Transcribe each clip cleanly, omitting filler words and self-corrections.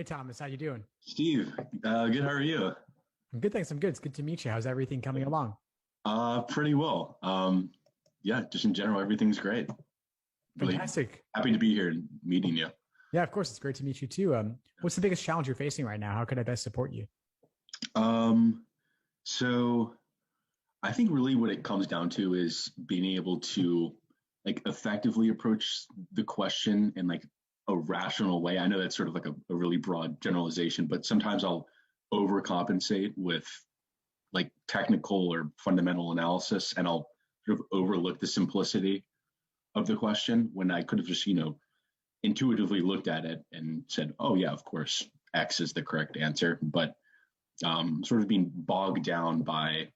Thomas, how you doing? Steve, good. How are you? I'm good, thanks. I'm good. It's good to meet you. How's everything coming along? Pretty well. Yeah, just in general, everything's great. Really Fantastic. happy to be here and meeting you. Yeah, of course. It's great to meet you too. What's the biggest challenge you're facing right now? How can I best support you? Um, so I think really what it comes down to is being able to like effectively approach the question in like a rational way. I know that's sort of like a really broad generalization, but sometimes I'll overcompensate with like technical or fundamental analysis, and I'll sort of overlook the simplicity of the question when I could have just, intuitively looked at it and said, oh, yeah, of course, X is the correct answer. But sort of being bogged down by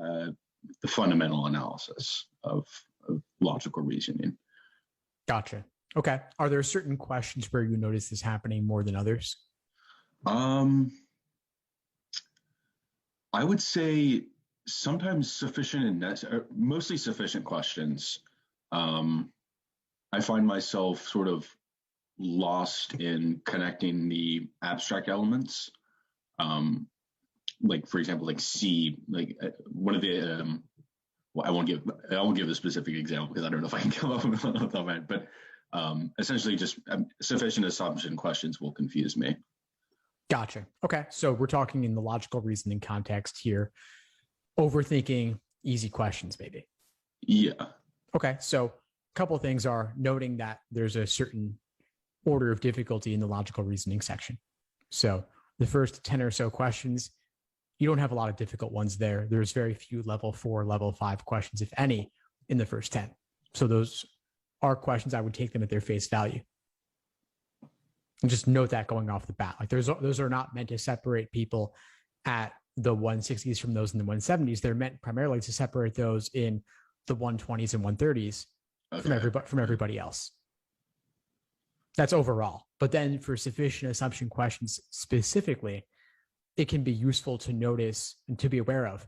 uh, the fundamental analysis of logical reasoning. Gotcha. Okay. Are there certain questions where you notice this happening more than others? Um, I would say sometimes sufficient and mostly sufficient questions. Um, I find myself sort of lost in connecting the abstract elements. Like for example, like C, like one of the well, I won't give a specific example because I don't know if I can come up with one off the top of my head, but essentially just sufficient assumption questions will confuse me. Gotcha. Okay. So we're talking in the logical reasoning context here, overthinking easy questions, maybe. Yeah. Okay. So a couple of things are noting that there's a certain order of difficulty in the logical reasoning section. So the first 10 or so questions, you don't have a lot of difficult ones there. There's very few level 4, level 5 questions, if any, in the first 10. So those are questions I would take them at their face value. And just note that going off the bat. Like those are not meant to separate people at the 160s from those in the 170s. They're meant primarily to separate those in the 120s and 130s from everybody else. That's overall. But then for sufficient assumption questions specifically, it can be useful to notice and to be aware of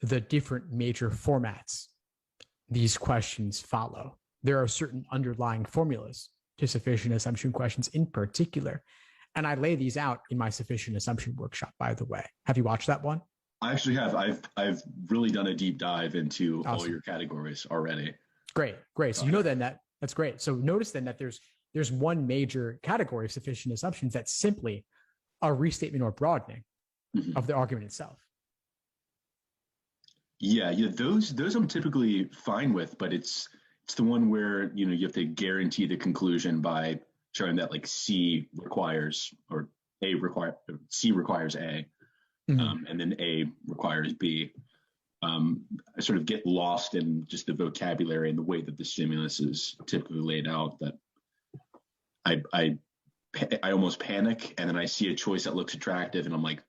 the different major formats these questions follow. There are certain underlying formulas to sufficient assumption questions in particular. And I lay these out in my sufficient assumption workshop, by the way. Have you watched that one? I actually have. I've really done a deep dive into Awesome. all your categories already. Great. So you know then that's great. So notice then that there's one major category of sufficient assumptions that's simply a restatement or broadening of the argument itself. Yeah, those I'm typically fine with, but it's the one where you have to guarantee the conclusion by showing that like C requires or C requires A, and then A requires B. I sort of get lost in just the vocabulary and the way that the stimulus is typically laid out. That I almost panic, and then I see a choice that looks attractive, and I'm like,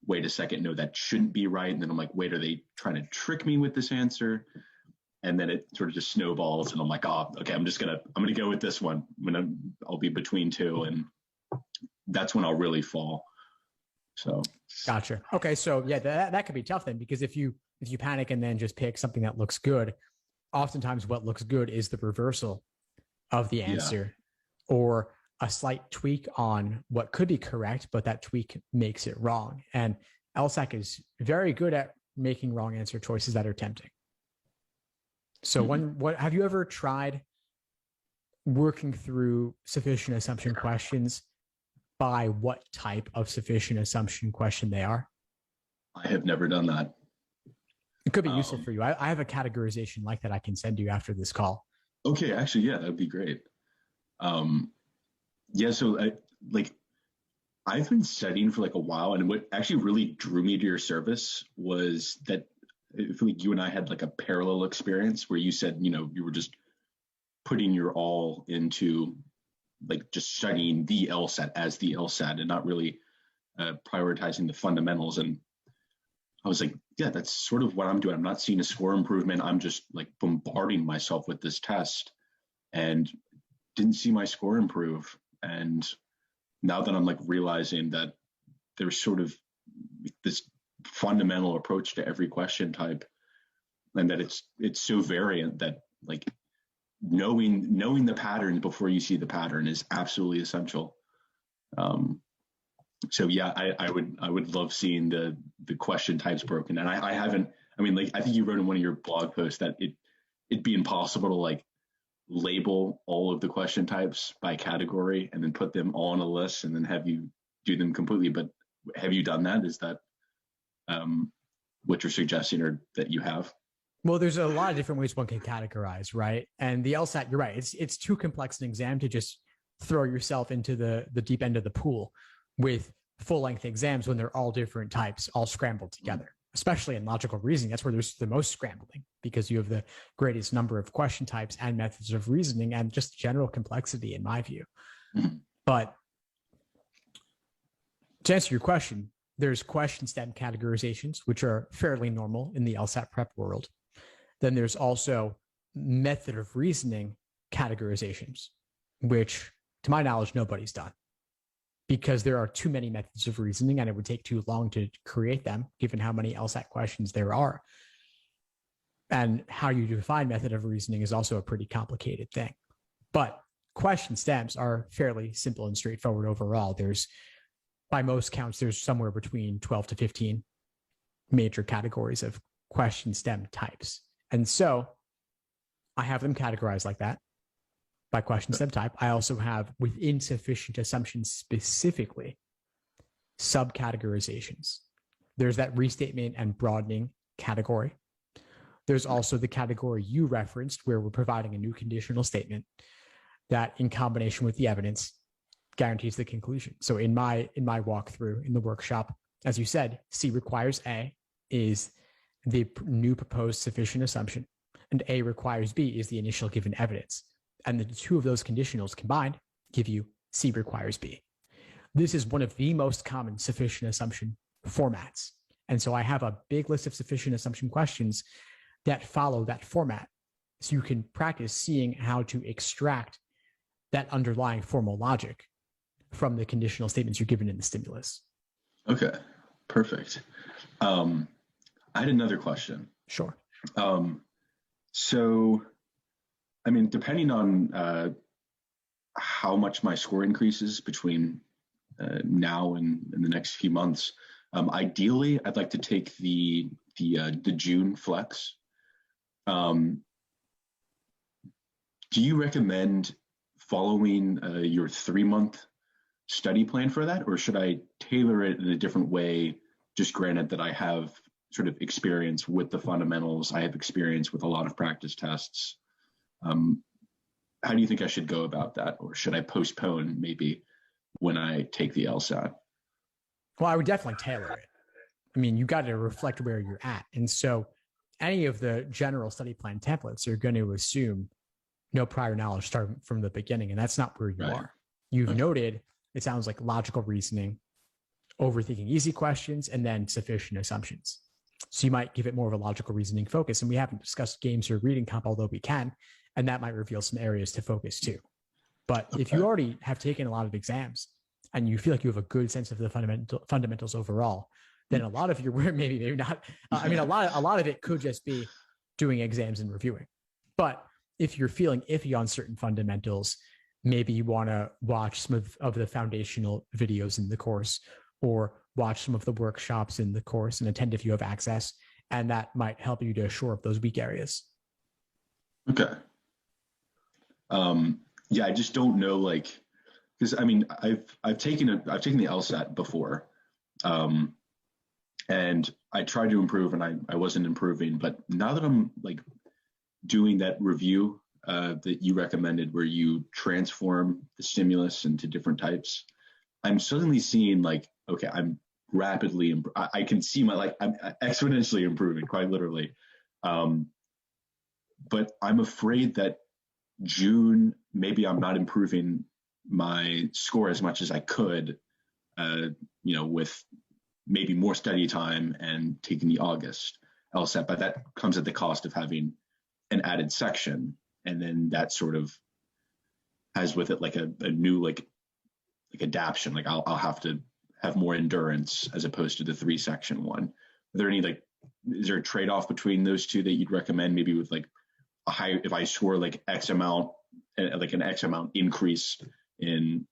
wait a second, no, that shouldn't be right. And then I'm like, wait, are they trying to trick me with this answer? And then it sort of just snowballs, and I'm like, oh, okay, I'm gonna go with this one. I'll be between two, and that's when I'll really fall. So gotcha. Okay, so yeah, that could be tough then, because if you panic and then just pick something that looks good, oftentimes what looks good is the reversal of the answer, or a slight tweak on what could be correct, but that tweak makes it wrong. And LSAT is very good at making wrong answer choices that are tempting. So what have you ever tried working through sufficient assumption questions by what type of sufficient assumption question they are? I have never done that. It could be useful for you. I have a categorization like that I can send you after this call. Okay, actually, yeah, that'd be great. Yeah, so I've been studying for like a while, and what actually really drew me to your service was that I feel like you and I had like a parallel experience where you said, you were just putting your all into like just studying the LSAT as the LSAT and not really prioritizing the fundamentals. And I was like, yeah, that's sort of what I'm doing. I'm not seeing a score improvement. I'm just like bombarding myself with this test and didn't see my score improve. And now that I'm like realizing that there's sort of this fundamental approach to every question type, and that it's so variant that like knowing the pattern before you see the pattern is absolutely essential. So yeah, I would love seeing the question types broken. And I haven't, I mean, like, I think you wrote in one of your blog posts that it'd be impossible to like label all of the question types by category and then put them all on a list and then have you do them completely. But have you done that? Is that what you're suggesting, or that you have? Well, there's a lot of different ways one can categorize, right? And the LSAT, you're right. It's too complex an exam to just throw yourself into the deep end of the pool with full length exams when they're all different types, all scrambled together. Especially in logical reasoning, that's where there's the most scrambling, because you have the greatest number of question types and methods of reasoning and just general complexity, in my view. Mm-hmm. But to answer your question, there's question stem categorizations, which are fairly normal in the LSAT prep world. Then there's also method of reasoning categorizations, which, to my knowledge, nobody's done, because there are too many methods of reasoning and it would take too long to create them, given how many LSAT questions there are. And how you define method of reasoning is also a pretty complicated thing. But question stems are fairly simple and straightforward overall. There's, by most counts, there's somewhere between 12 to 15 major categories of question stem types. And so I have them categorized like that by question stem type. I also have, within sufficient assumptions specifically, subcategorizations. There's that restatement and broadening category. There's also the category you referenced, where we're providing a new conditional statement that, in combination with the evidence, guarantees the conclusion. So in my walkthrough in the workshop, as you said, C requires A is the new proposed sufficient assumption, and A requires B is the initial given evidence. And the two of those conditionals combined give you C requires B. This is one of the most common sufficient assumption formats. And so I have a big list of sufficient assumption questions that follow that format. So you can practice seeing how to extract that underlying formal logic from the conditional statements you're given in the stimulus. Okay, perfect. I had another question. Sure. So, I mean, depending on how much my score increases between now and in the next few months, ideally, I'd like to take the June flex. Do you recommend following your 3-month study plan for that, or should I tailor it in a different way? Just granted that I have sort of experience with the fundamentals, I have experience with a lot of practice tests. How do you think I should go about that? Or should I postpone maybe when I take the LSAT? Well, I would definitely tailor it. I mean, you got to reflect where you're at. And so any of the general study plan templates are going to assume no prior knowledge starting from the beginning. And that's not where you are. You've noted, it sounds like, logical reasoning, overthinking easy questions, and then sufficient assumptions. So you might give it more of a logical reasoning focus. And we haven't discussed games or reading comp, although we can, and that might reveal some areas to focus too. But if you already have taken a lot of exams and you feel like you have a good sense of the fundamentals overall, then a lot of your work, maybe not. I mean, a lot of it could just be doing exams and reviewing. But if you're feeling iffy on certain fundamentals, maybe you want to watch some of the foundational videos in the course, or watch some of the workshops in the course and attend if you have access. And that might help you to shore up those weak areas. Okay. Yeah, I just don't know, like, because I mean, I've taken the LSAT before, and I tried to improve, and I wasn't improving. But now that I'm like doing that review that you recommended, where you transform the stimulus into different types, I'm suddenly seeing like, okay, I'm rapidly, I can see I'm exponentially improving, quite literally. But I'm afraid that June, maybe I'm not improving my score as much as I could, with maybe more study time and taking the August LSAT, but that comes at the cost of having an added section. And then that sort of has with it like a new, like adaption. Like I'll have to have more endurance as opposed to the 3-section one. Are there any, is there a trade-off between those two that you'd recommend, maybe with like a high, if I score like X amount, like an X amount increase in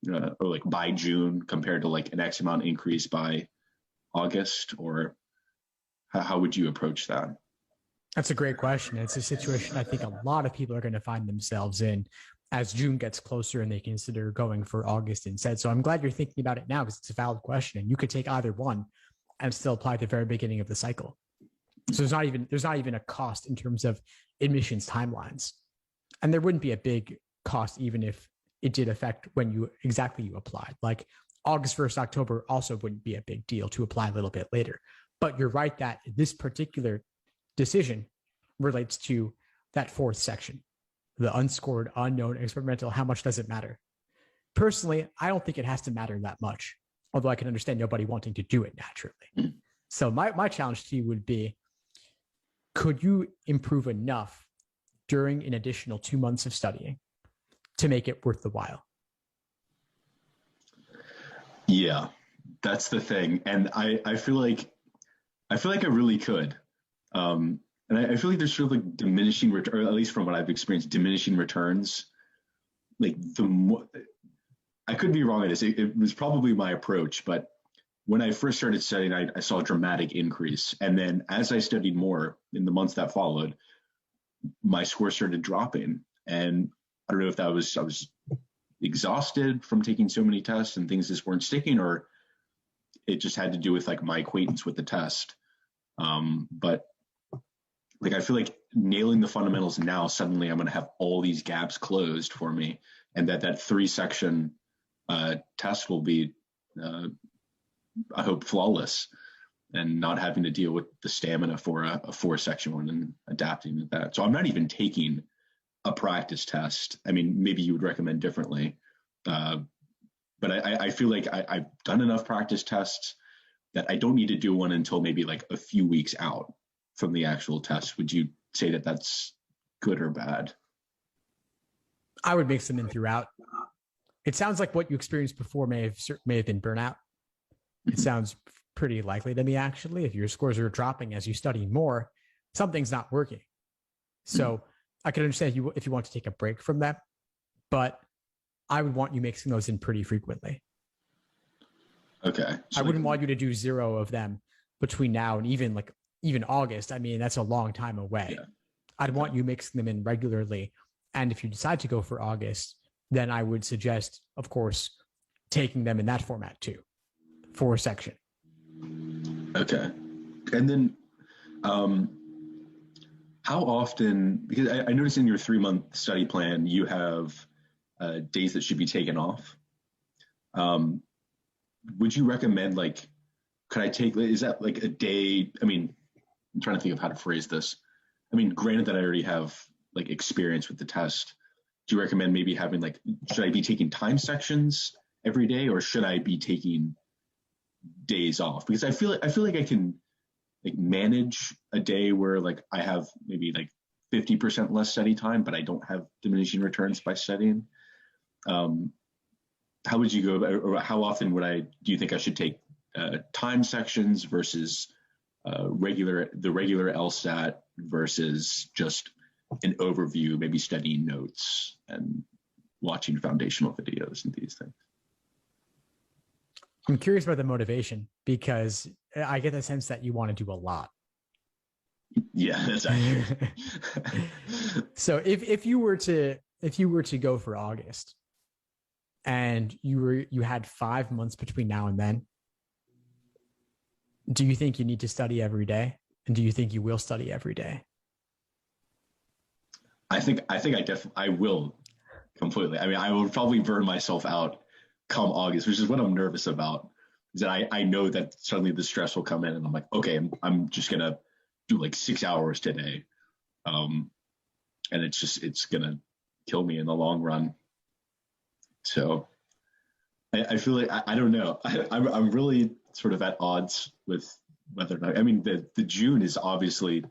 or like by June compared to like an X amount increase by August, or how would you approach that? That's a great question. It's a situation I think a lot of people are going to find themselves in as June gets closer and they consider going for August instead. So I'm glad you're thinking about it now because it's a valid question and you could take either one and still apply at the very beginning of the cycle. So there's not even a cost in terms of admissions timelines. And there wouldn't be a big cost even if it did affect when you applied. Like August 1st, October also wouldn't be a big deal to apply a little bit later. But you're right that this particular decision relates to that fourth section, the unscored, unknown, experimental. How much does it matter? Personally, I don't think it has to matter that much, although I can understand nobody wanting to do it naturally. So my challenge to you would be, could you improve enough during an additional 2 months of studying to make it worth the while? Yeah, that's the thing. And I feel like I really could. And I feel like there's sort of like diminishing return, or at least from what I've experienced, diminishing returns. Like the more, I could be wrong on this. It was probably my approach, but when I first started studying, I saw a dramatic increase. And then as I studied more in the months that followed, my score started dropping. And I don't know if I was exhausted from taking so many tests and things just weren't sticking, or it just had to do with like my acquaintance with the test. But like, I feel like nailing the fundamentals now, suddenly I'm going to have all these gaps closed for me. And that 3-section test will be, I hope, flawless, and not having to deal with the stamina for a 4-section one and adapting to that. So I'm not even taking a practice test. I mean, maybe you would recommend differently. But I feel like I've done enough practice tests that I don't need to do one until maybe like a few weeks out from the actual test. Would you say that that's good or bad? I would mix them in throughout. It sounds like what you experienced before may have been burnout. It sounds pretty likely to me, actually. If your scores are dropping as you study more, something's not working. So I can understand if you want to take a break from that, but I would want you mixing those in pretty frequently. Okay. So I wouldn't want you to do 0 of them between now and even August. I mean, that's a long time away. Yeah. I'd want you mixing them in regularly. And if you decide to go for August, then I would suggest, of course, taking them in that format too, 4-section. Okay. And then how often, because I noticed in your 3-month study plan, you have days that should be taken off. Would you recommend, like, is that like a day? I mean, I'm trying to think of how to phrase this. I mean, granted that I already have like experience with the test, do you recommend maybe having like, should I be taking time sections every day, or should I be taking days off? Because I feel like I can like manage a day where like I have maybe like 50% less study time, but I don't have diminishing returns by studying. How would you go about, or how often do you think I should take time sections versus the regular LSAT versus just an overview, maybe studying notes and watching foundational videos and these things? I'm curious about the motivation, because I get the sense that you want to do a lot. Yeah, that's accurate. So if you were to go for August and you had 5 months between now and then, do you think you need to study every day? And do you think you will study every day? I think I will completely. I mean, I will probably burn myself out come August, which is what I'm nervous about. Is that I know that suddenly the stress will come in, and I'm like, okay, I'm just gonna do like 6 hours today, and it's gonna kill me in the long run. So I feel like I don't know. I'm really sort of at odds with whether or not. I mean, the June is obviously, like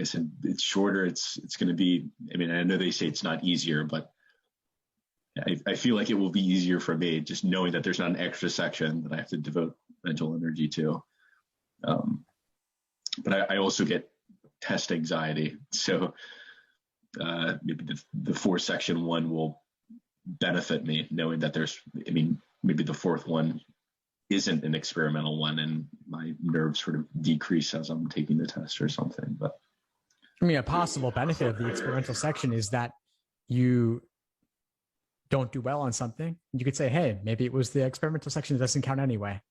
I said, it's shorter. It's going to be. I mean, I know they say it's not easier, but I feel like it will be easier for me just knowing that there's not an extra section that I have to devote mental energy to. But I also get test anxiety, so maybe the 4-section one will benefit me knowing that maybe the fourth one isn't an experimental one and my nerves sort of decrease as I'm taking the test or something. But I mean, a possible benefit of the experimental section is that you don't do well on something. You could say, hey, maybe it was the experimental section that doesn't count anyway.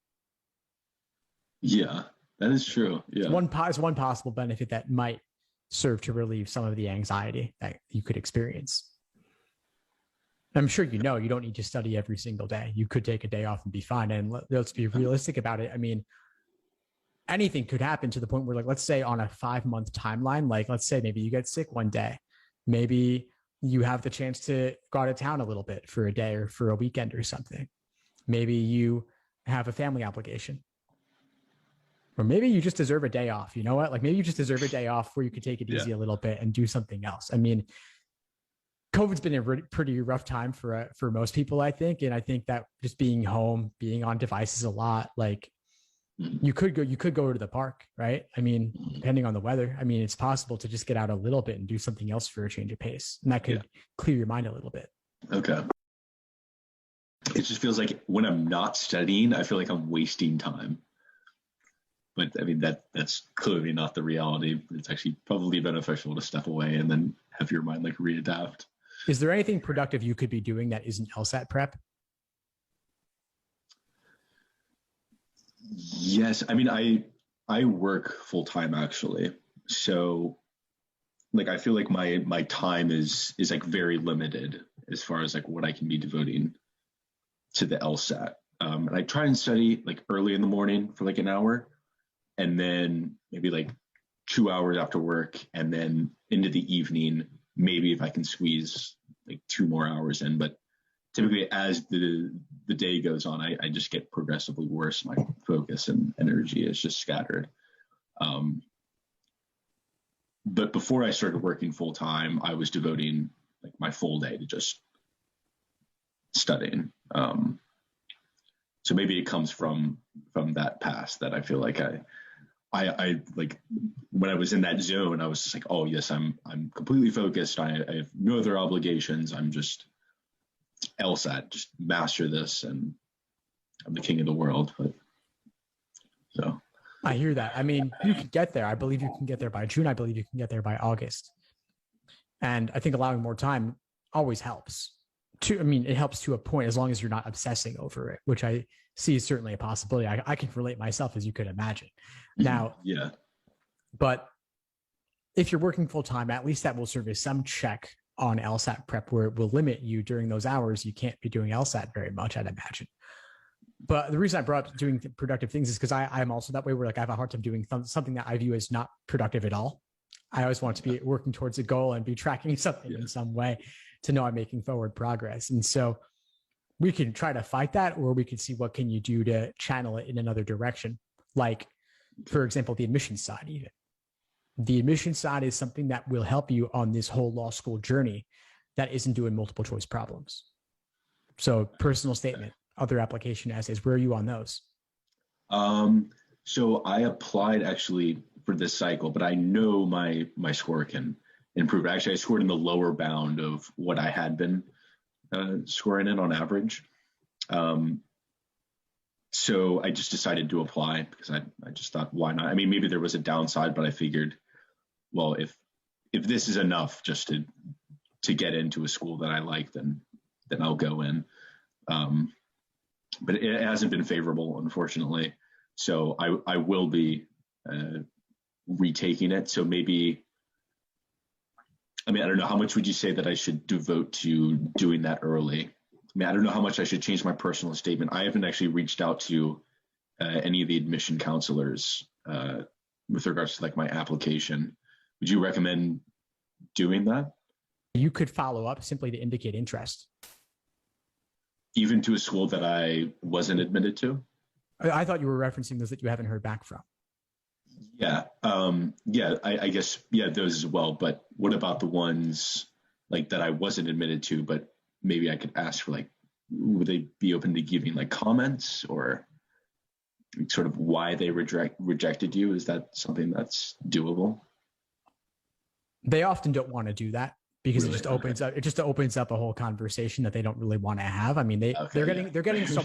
Yeah, that is true. Yeah. It's one possible benefit that might serve to relieve some of the anxiety that you could experience. I'm sure you don't need to study every single day. You could take a day off and be fine. And let's be realistic about it. I mean, anything could happen to the point where, like, let's say on a 5-month timeline, like, let's say maybe you get sick one day. Maybe you have the chance to go out of town a little bit for a day or for a weekend or something. Maybe you have a family obligation. Or maybe you just deserve a day off. You know what? Like, maybe you just deserve a day off where you could take it easy a little bit and do something else. I mean, COVID's been a pretty rough time for most people, I think. And I think that just being home, being on devices a lot, like, you could go to the park, right? I mean, depending on the weather, I mean, it's possible to just get out a little bit and do something else for a change of pace. And that could clear your mind a little bit. Okay. It just feels like when I'm not studying, I feel like I'm wasting time. But I mean, that's clearly not the reality. It's actually probably beneficial to step away and then have your mind like readapt. Is there anything productive you could be doing that isn't LSAT prep? Yes. I mean, I work full time actually. So like, I feel like my time is like very limited as far as like what I can be devoting to the LSAT. And I try and study like early in the morning for like an hour and then maybe like 2 hours after work and then into the evening, maybe if I can squeeze like 2 more hours in, but typically as the day goes on, I just get progressively worse. My focus and energy is just scattered. But before I started working full time, I was devoting like my full day to just studying. So maybe it comes from that past that I feel like I like when I was in that zone, I was just like, oh yes, I'm completely focused. I have no other obligations. I'm just LSAT, just master this, and I'm the king of the world. But so I hear that. I mean, you can get there. I believe you can get there by June. I believe you can get there by August. And I think allowing more time always helps. It helps to a point as long as you're not obsessing over it, which I see is certainly a possibility. I can relate myself, as you could imagine. Now, yeah. But if you're working full time, at least that will serve as some check on LSAT prep, where it will limit you during those hours. You can't be doing LSAT very much, I'd imagine. But the reason I brought up doing productive things is because I'm also that way, where like I have a hard time doing something that I view as not productive at all. I always want to be working towards a goal and be tracking something in some way to know I'm making forward progress. And so we can try to fight that, or we can see what can you do to channel it in another direction. Like, for example, the admissions side. Even the admissions side is something that will help you on this whole law school journey that isn't doing multiple choice problems. So personal statement, other application essays, where are you on those? So I applied actually for this cycle, but I know my score can improve. Actually, I scored in the lower bound of what I had been scoring in on average. So I just decided to apply because I just thought, why not? I mean, maybe there was a downside, but I figured, well, if this is enough just to get into a school that I like, then I'll go in. But it hasn't been favorable, unfortunately. So I will be retaking it. So maybe, I mean, I don't know, how much would you say that I should devote to doing that early? I mean, I don't know how much I should change my personal statement. I haven't actually reached out to any of the admission counselors with regards to like my application. Would you recommend doing that? You could follow up simply to indicate interest. Even to a school that I wasn't admitted to? I thought you were referencing those that you haven't heard back from. Yeah. I guess, those as well. But what about the ones like that I wasn't admitted to, but maybe I could ask for, like, would they be open to giving like comments or sort of why they rejected you? Is that something that's doable? They often don't want to do that. because Really? it just opens up a whole conversation that they don't really want to have. I mean, they're getting so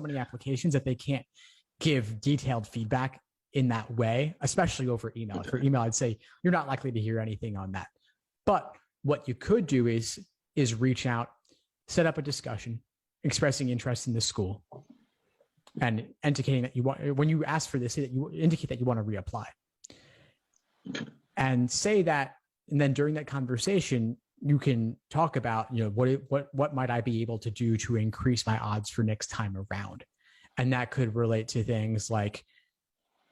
many applications that they can't give detailed feedback in that way, especially over email. Okay. For email, I'd say you're not likely to hear anything on that. But what you could do is reach out, set up a discussion, expressing interest in the school, and indicating that you want, when you ask for this, that you indicate that you want to reapply. Okay. And say that, and then during that conversation, you can talk about, what might I be able to do to increase my odds for next time around? And that could relate to things like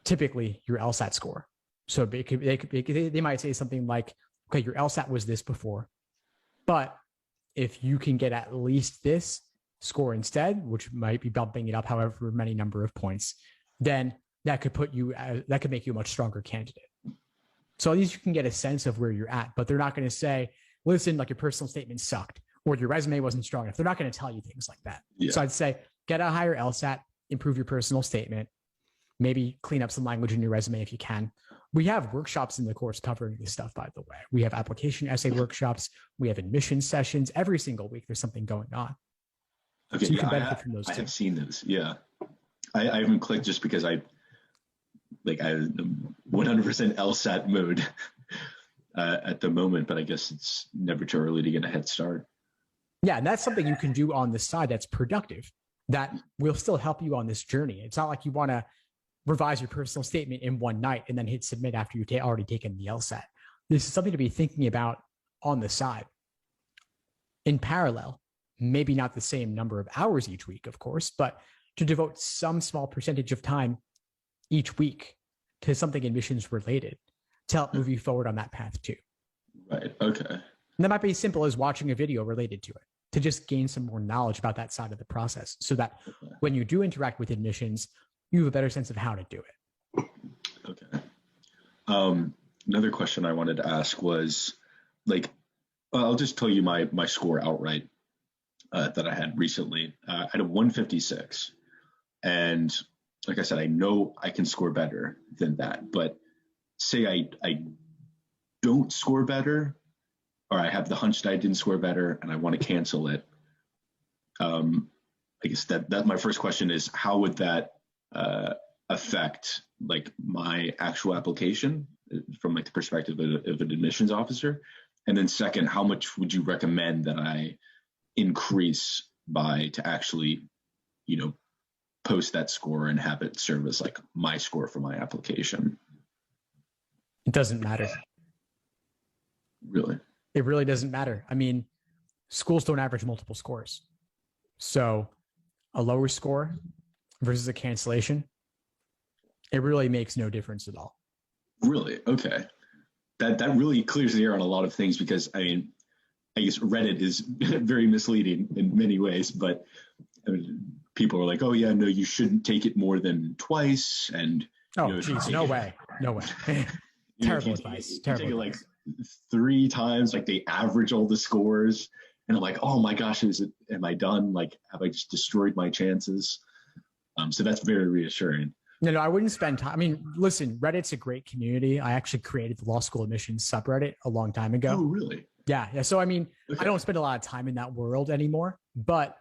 typically your LSAT score. So they might say something like, okay, your LSAT was this before, but if you can get at least this score instead, which might be bumping it up however many number of points, then that could make you a much stronger candidate. So at least you can get a sense of where you're at, but they're not going to say, listen, like your personal statement sucked or your resume wasn't strong enough. They're not going to tell you things like that. Yeah. So I'd say get a higher LSAT, improve your personal statement, maybe clean up some language in your resume if you can. We have workshops in the course covering this stuff, by the way. We have application essay workshops. We have admission sessions. Every single week there's something going on. Okay, so you can benefit from those I too. have seen those. Yeah. I haven't clicked just because I 100% LSAT mode at the moment, but I guess it's never too early to get a head start. Yeah, and that's something you can do on the side that's productive, that will still help you on this journey. It's not like you want to revise your personal statement in one night and then hit submit after you've already taken the LSAT. This is something to be thinking about on the side. In parallel, maybe not the same number of hours each week, of course, but to devote some small percentage of time each week to something admissions related to help move you forward on that path too. Right. Okay. And that might be as simple as watching a video related to it to just gain some more knowledge about that side of the process so that when you do interact with admissions, you have a better sense of how to do it. Okay. Another question I wanted to ask was I'll just tell you my score outright that I had recently. I had a 156. And like I said, I know I can score better than that, but say I don't score better, or I have the hunch that I didn't score better and I want to cancel it. I guess that my first question is, how would that affect my actual application from the perspective of an admissions officer? And then second, how much would you recommend that I increase by to actually, post that score and have it serve as my score for my application? It doesn't matter. Really? It really doesn't matter. I mean, schools don't average multiple scores. So a lower score versus a cancellation, it really makes no difference at all. Really? Okay. That really clears the air on a lot of things, because I guess Reddit is very misleading in many ways, but people are like, oh yeah, no, you shouldn't take it more than twice. And geez, no way. Terrible advice. Terrible. Take it 3 times, they average all the scores, and I'm like, oh my gosh, am I done? Have I just destroyed my chances? So that's very reassuring. No, I wouldn't spend time. I mean, listen, Reddit's a great community. I actually created the law school admissions subreddit a long time ago. Oh, really? Yeah. So, I mean, okay. I don't spend a lot of time in that world anymore, but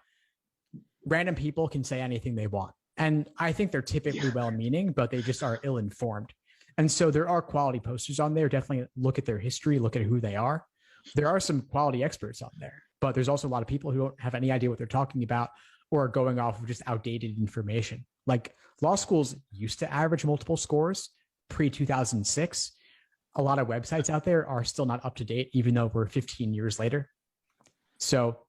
random people can say anything they want. And I think they're typically well-meaning, but they just are ill-informed. And so there are quality posters on there. Definitely look at their history, look at who they are. There are some quality experts on there, but there's also a lot of people who don't have any idea what they're talking about or are going off of just outdated information. Law schools used to average multiple scores pre-2006. A lot of websites out there are still not up to date, even though we're 15 years later. So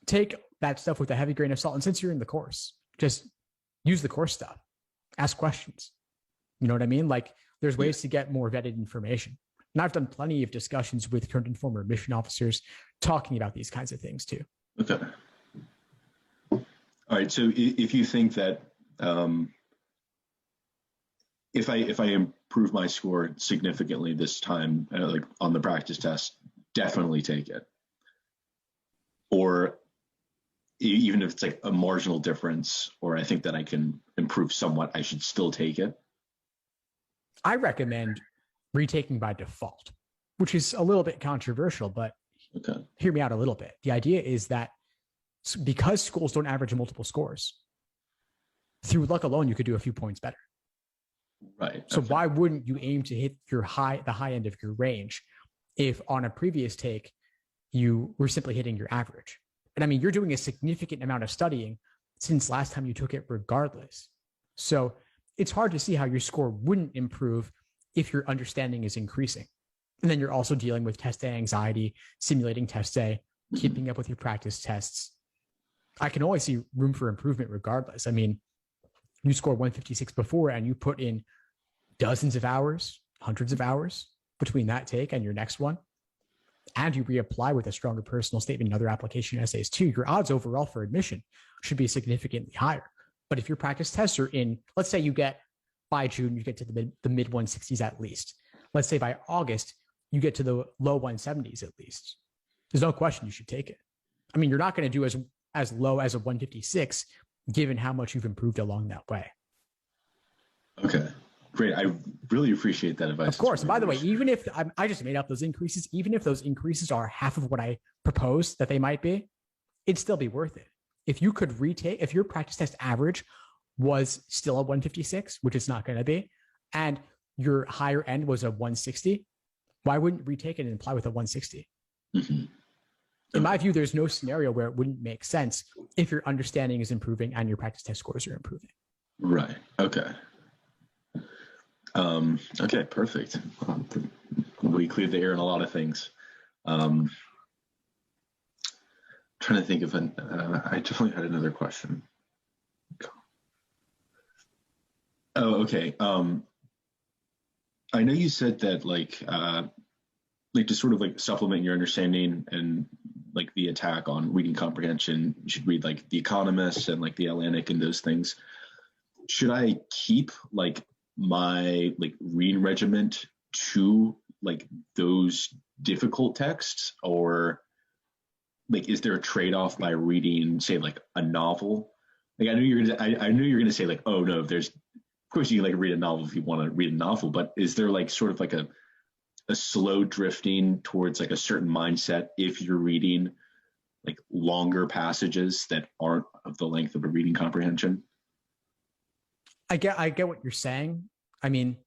take that stuff with a heavy grain of salt. And since you're in the course, just use the course stuff. Ask questions. You know what I mean? There's ways to get more vetted information. And I've done plenty of discussions with current and former admission officers talking about these kinds of things too. Okay. All right. So if you think that if I improve my score significantly this time, on the practice test, definitely take it. Or even if it's a marginal difference, or I think that I can improve somewhat, I should still take it. I recommend retaking by default, which is a little bit controversial, but Okay. Hear me out a little bit. The idea is that because schools don't average multiple scores, through luck alone, you could do a few points better. Right. So Okay. why wouldn't you aim to hit the high end of your range if on a previous take you were simply hitting your average? And I mean, you're doing a significant amount of studying since last time you took it regardless. So it's hard to see how your score wouldn't improve if your understanding is increasing. And then you're also dealing with test day anxiety, simulating test day, keeping up with your practice tests. I can always see room for improvement regardless. I mean, you scored 156 before and you put in dozens of hours, hundreds of hours between that take and your next one, and you reapply with a stronger personal statement and other application essays too, your odds overall for admission should be significantly higher. But if your practice tests are in, let's say you get by June, you get to the mid 160s at least. Let's say by August, you get to the low 170s at least. There's no question you should take it. I mean, you're not going to do as low as a 156 given how much you've improved along that way. Okay, great. I really appreciate that advice. Of course. And by the way, even if I just made up those increases, even if those increases are half of what I proposed that they might be, it'd still be worth it. If you could retake, if your practice test average was still a 156, which it's not going to be, and your higher end was a 160, why wouldn't you retake it and apply with a 160? Mm-hmm. In my view, there's no scenario where it wouldn't make sense if your understanding is improving and your practice test scores are improving. Right. Okay. Okay, perfect. We cleared the air on a lot of things. Trying to think of I definitely had another question. Oh, okay. I know you said that like to sort of like supplement your understanding and like the attack on reading comprehension, you should read like The Economist and like The Atlantic and those things. Should I keep like my like reading regiment to like those difficult texts, or like is there a trade-off by reading, say, like a novel? Like I knew you're gonna say like, oh no, there's, of course you can like read a novel if you want to read a novel, but is there like sort of like a slow drifting towards like a certain mindset if you're reading like longer passages that aren't of the length of a reading comprehension? I get what you're saying. I mean,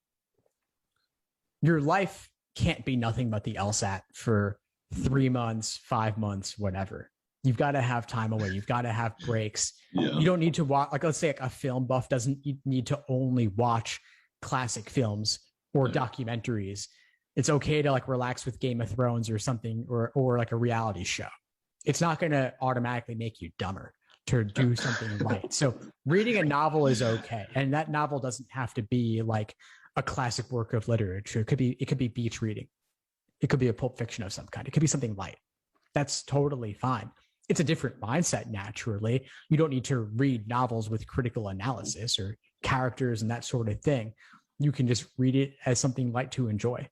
your life can't be nothing but the LSAT for 3 months, 5 months, whatever. You've got to have time away. You've got to have breaks. Yeah. You don't need to watch, like, let's say like a film buff doesn't need to only watch classic films or documentaries. It's okay to like relax with Game of Thrones or something, or like a reality show. It's not going to automatically make you dumber to do something light. So reading a novel is okay. And that novel doesn't have to be like a classic work of literature. It could be beach reading. It could be a Pulp Fiction of some kind. It could be something light. That's totally fine. It's a different mindset, naturally. You don't need to read novels with critical analysis or characters and that sort of thing. You can just read it as something light to enjoy.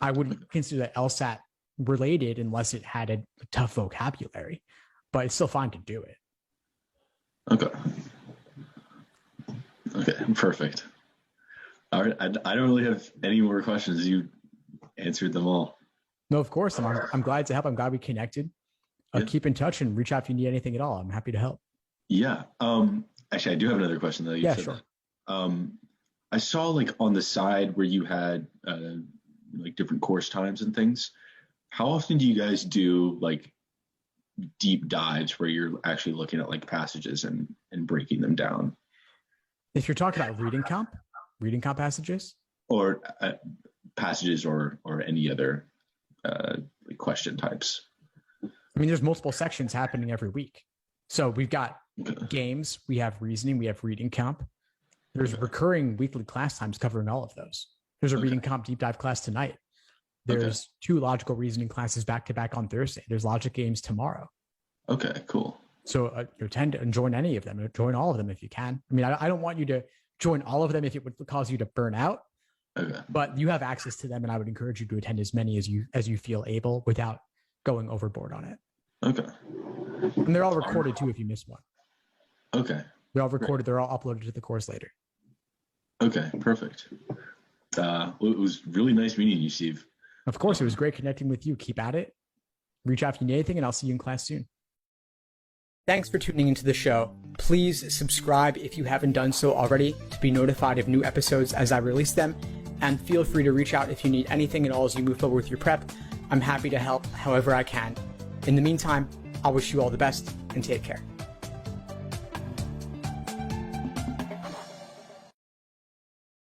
I wouldn't consider that LSAT related unless it had a tough vocabulary, but it's still fine to do it. Okay. Okay, perfect. All right, I don't really have any more questions. You answered them all. No, of course. I'm glad to help. I'm glad we connected. Yeah. Keep in touch and reach out if you need anything at all. I'm happy to help. Yeah. Actually, I do have another question though. Yeah, sure. I saw like on the side where you had like different course times and things. How often do you guys do like deep dives where you're actually looking at like passages and breaking them down? If you're talking about reading comp passages, or passages, or any other like question types. I mean, there's multiple sections happening every week. So we've got games, we have reasoning, we have reading comp. There's recurring weekly class times covering all of those. There's a reading comp deep dive class tonight. There's 2 logical reasoning classes back to back on Thursday. There's logic games tomorrow. Okay, cool. So attend and join any of them. Join all of them if you can. I mean, I don't want you to join all of them if it would cause you to burn out. Okay. But you have access to them, and I would encourage you to attend as many as you feel able without going overboard on it. Okay. And they're all recorded too if you miss one. Okay. They're all recorded. They're all uploaded to the course later. Okay, perfect. Well, it was really nice meeting you, Steve. Of course, it was great connecting with you. Keep at it. reach out if you need anything, and I'll see you in class soon. Thanks for tuning into the show. Please subscribe if you haven't done so already to be notified of new episodes as I release them. And feel free to reach out if you need anything at all as you move forward with your prep. I'm happy to help however I can. In the meantime, I'll wish you all the best and take care.